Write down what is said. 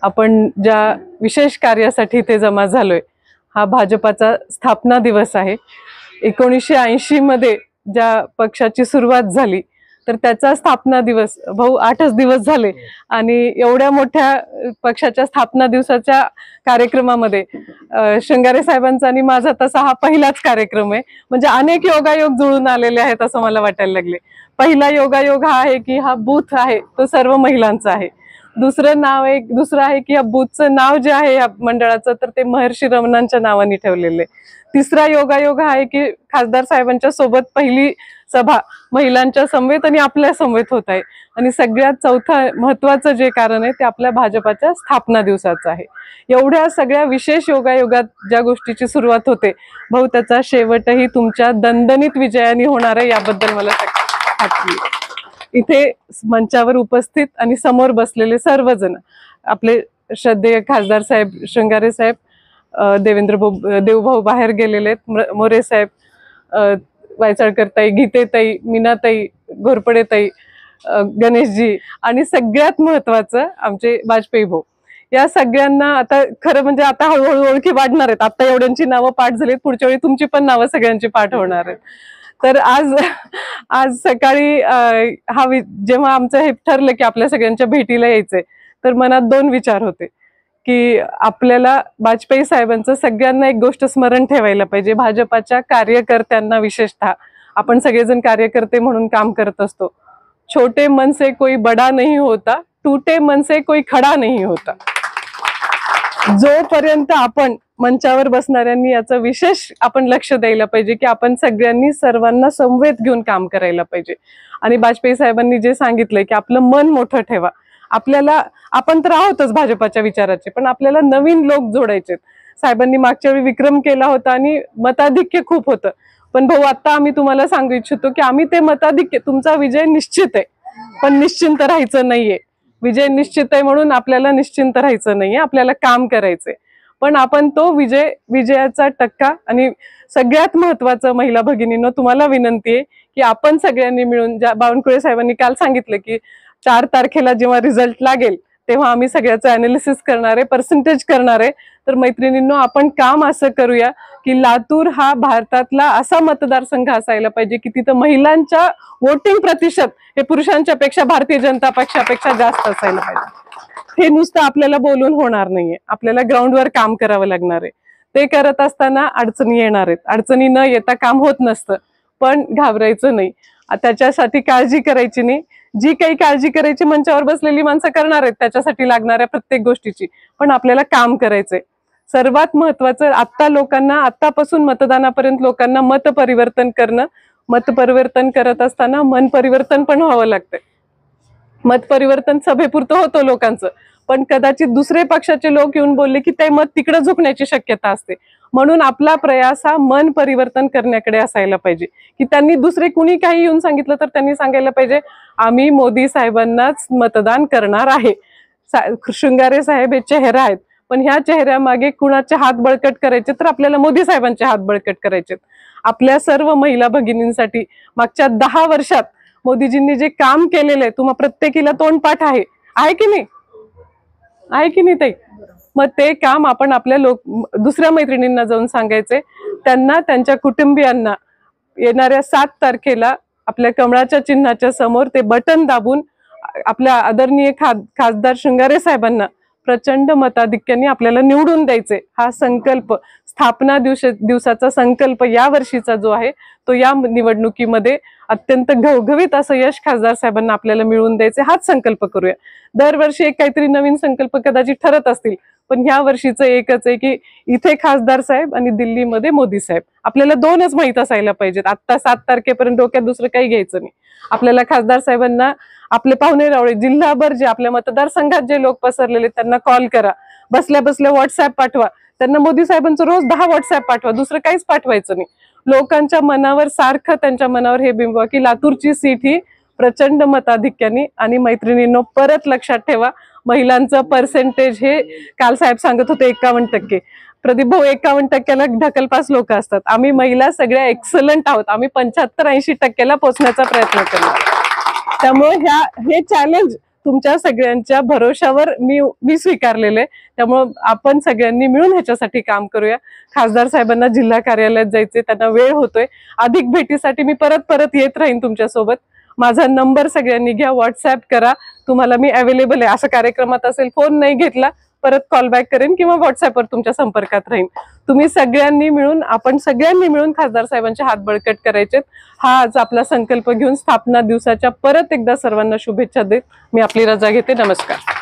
आपण ज्या विशेष कार्यासाठी इथे जमा झालोय, हा भाजपाचा स्थापना दिवस आहे। 1980 मध्ये ज्या पक्षाची सुरुवात झाली तर त्याचा स्थापना दिवस भाऊ 8च दिवस झाले आणि एवढ्या मोठ्या पक्षाच्या स्थापना दिवसाच्या कार्यक्रमामध्ये शृंगारे साहेबांचा आणि माझा तसा हा पहिलाच कार्यक्रम आहे। म्हणजे अनेक योगायोग जुळून आलेले आहेत असं मला वाटायला लागले। पहिला योगायोग हा आहे की हा बूथ आहे तो सर्व महिलांचा आहे। दुसरं आहे की या बूथचं नाव जे आहे या मंडळाचं तर ते महर्षी रमणांच्या नावाने ठेवलेले। तिसरा योगायोग हा आहे की खासदार साहेबांच्या सोबत पहिली सभा महिलांच्या समवेत आणि आपल्या समवेत होत आहे। आणि सगळ्यात चौथं महत्त्वाचं जे कारण आहे ते आपल्या भाजपाच्या स्थापना दिवसाचं आहे। एवढ्या सगळ्या विशेष योगायोगात ज्या गोष्टीची सुरुवात होते भाऊ त्याचा शेवटही तुमच्या दणदणीत विजयाने होणार आहे याबद्दल मला खात्री आहे। इथे मंचावर उपस्थित आणि समोर बसलेले सर्वजण आपले श्रद्धेय खासदार साहेब शृंगारे साहेब, देवभाऊ बाहेर गेलेले आहेत, मोरे साहेब, वायचाळकर ताई, गीतेताई, मीनाताई, घोरपडेताई, गणेशजी आणि सगळ्यात महत्वाचं आमचे वाजपेयी भाऊ, या सगळ्यांना आता खरं म्हणजे आता हळूहळू ओळखी वाढणार आहेत। आता एवढ्यांची नावं पाठ झालीत, पुढच्या वेळी तुमची पण नावं सगळ्यांची पाठ होणार आहेत। तर आज सकाळी जेव्हा आमचं हे ठरलं की आपल्या सगळ्यांच्या भेटीला यायचंय तर मनात दोन विचार होते की आपल्याला वाजपेयी साहेबांचं सगळ्यांना एक गोष्ट स्मरण ठेवायला पाहिजे। भाजपाच्या कार्यकर्त्यांना विशेषतः आपण सगळेजण कार्यकर्ते म्हणून काम करत असतो। छोटे मन से कोई बडा नहीं होता, टूटे मन से कोई खडा नहीं होता। जोपर्यंत आपण मंचावर बसणाऱ्यांनी याचं विशेष आपण लक्ष द्यायला पाहिजे की आपण सगळ्यांनी सर्वांना समवेत घेऊन काम करायला पाहिजे। आणि वाजपेयी साहेबांनी जे सांगितलंय की आपलं मन मोठं ठेवा, आपल्याला आपण तर आहोतच भाजपाच्या विचाराचे पण आपल्याला नवीन लोक जोडायचे। साहेबांनी मागच्या वेळी विक्रम केला होता आणि मताधिक्य खूप होतं, पण भाऊ आता आम्ही तुम्हाला सांगू इच्छितो की आम्ही ते मताधिक्य, तुमचा विजय निश्चित आहे पण निश्चिंत राहायचं नाहीये। विजय निश्चित आहे म्हणून आपल्याला निश्चिंत राहायचं नाहीये, आपल्याला काम करायचंय। पण आपण तो विजयाचा टक्का आणि सगळ्यात महत्वाचं महिला भगिनींनो तुम्हाला विनंती आहे की आपण सगळ्यांनी मिळून, ज्या बावनकुळे साहेबांनी काल सांगितलं की 4 तारखेला जेव्हा रिझल्ट लागेल तेव्हा आम्ही सगळ्याचं अनालिसिस करणार आहे, पर्सेंटेज करणार आहे। तर मैत्रिणींनो आपण काम असं करूया की लातूर हा भारतातला असा मतदारसंघ असायला पाहिजे की तिथं महिलांच्या वोटिंग प्रतिशत हे पुरुषांच्या पेक्षा भारतीय जनता पक्षापेक्षा जास्त असायला पाहिजे। हे नुसतं आपल्याला बोलून होणार नाहीये, आपल्याला ग्राउंडवर काम करावं लागणार आहे। ते करत असताना अडचणी येणार आहेत, अडचणी न येता काम होत नसतं, पण घाबरायचं नाही, त्याच्यासाठी काळजी करायची नाही। जी काही काळजी करायची मंचावर बसलेली माणसं करणार आहेत त्याच्यासाठी लागणाऱ्या प्रत्येक गोष्टीची, पण आपल्याला काम करायचंय। सर्वात महत्वाचं आता लोकांना, आतापासून मतदानापर्यंत लोकांना मत परिवर्तन करणं, मत परिवर्तन करत असताना मन परिवर्तन पण व्हावं लागतंय। मत परिवर्तन सभेपुरतं होतं लोकांचं, पण कदाचित दुसरे पक्षाचे लोक येऊन बोलले की ते मत तिकडे झुकण्याची शक्यता असते। म्हणून आपला प्रयास हा मन परिवर्तन करण्याकडे असायला पाहिजे की त्यांनी दुसरे कुणी काही येऊन सांगितलं तर त्यांनी सांगायला पाहिजे आम्ही मोदी साहेबांनाच मतदान करणार आहे। शृंगारे साहेब हे चेहरा आहेत, पण ह्या चेहऱ्यामागे कुणाचे हात बळकट करायचे तर आपल्याला मोदी साहेबांचे हात बळकट करायचे। आपल्या सर्व महिला भगिनींसाठी मागच्या 10 वर्षात मोदीजींनी जे काम केलेले तुम्हा प्रत्येकीला तोंडपाठ आहे की नाही, आहे की नाही ताई? मग ते काम आपण आपल्या दुसऱ्या मैत्रिणींना जाऊन सांगायचे, त्यांना त्यांच्या कुटुंबियांना येणाऱ्या 7 तारखेला आपल्या कमळाच्या चिन्हाच्या समोर ते बटन दाबून आपल्या आदरणीय खासदार शृंगारे साहेबांना प्रचंड मताधिक्याने आपल्याला निवडून द्यायचे। हा संकल्प, स्थापना दिवसाचा संकल्प या वर्षीचा जो आहे तो या निवडणुकीमध्ये अत्यंत घवघवीत असं यश खासदार साहेबांना आपल्याला मिळवून द्यायचे, हाच संकल्प करूया। दरवर्षी एक काहीतरी नवीन संकल्प कदाचित ठरत असतील, पण ह्या वर्षीचं एकच आहे की इथे खासदार साहेब आणि दिल्लीमध्ये मोदी साहेब, आपल्याला 2च माहित असायला पाहिजेत। आता 7 तारखेपर्यंत डोक्यात दुसरं काही घ्यायचं नाही। आपल्याला खासदार साहेबांना आपले पाहुणे रावळे जिल्हाभर जे आपल्या मतदारसंघात जे लोक पसरलेले त्यांना कॉल करा, बसल्या बसल्या व्हॉट्सअप पाठवा, त्यांना मोदी साहेबांचं रोज 10 व्हॉट्सअप पाठवा, दुसरं काहीच पाठवायचं नाही। लोकांच्या मनावर सारखं त्यांच्या मनावर हे बिंबवा की लातूरची सीट ही प्रचंड मताधिक्याने, आणि मैत्रिणींनो परत लक्षात ठेवा महिलांचं पर्सेंटेज हे काल साहेब सांगत होते 51%, प्रदीप भाऊ 51%ला ढकलपास लोक असतात, आम्ही महिला सगळ्या एक्सलंट आहोत, आम्ही 75-80% पोहोचण्याचा प्रयत्न करणार। त्यामुळे हे चॅलेंज तुमच्या सगळ्यांच्या भरोशावर मी स्वीकारलेलं आहे. त्यामुळे आपण सगळ्यांनी मिळून ह्याच्यासाठी काम करूया. खासदार साहेबांना जिल्हा कार्यालयात जायचे, त्यांना वेळ होतोय. अधिक भेटीसाठी मी परत येत राहीन तुमच्यासोबत. माझा नंबर सगळ्यांनी घ्या, व्हॉट्सअप करा. तुम्हाला मी अवेलेबल आहे. अशा कार्यक्रमात असेल, फोन नाही घेतला परत कॉल बॅक करेन किंवा व्हॉट्सअपवर तुमच्या संपर्कात राहीन. तुम्ही सगळ्यांनी मिळून, आपण सगळ्यांनी मिळून खासदार साहेबांचे हात बळकट करायचे. हा आज आपला संकल्प घेऊन स्थापना दिवसाच्या परत एकदा सर्वांना शुभेच्छा देत मी आपली रजा घेते. नमस्कार.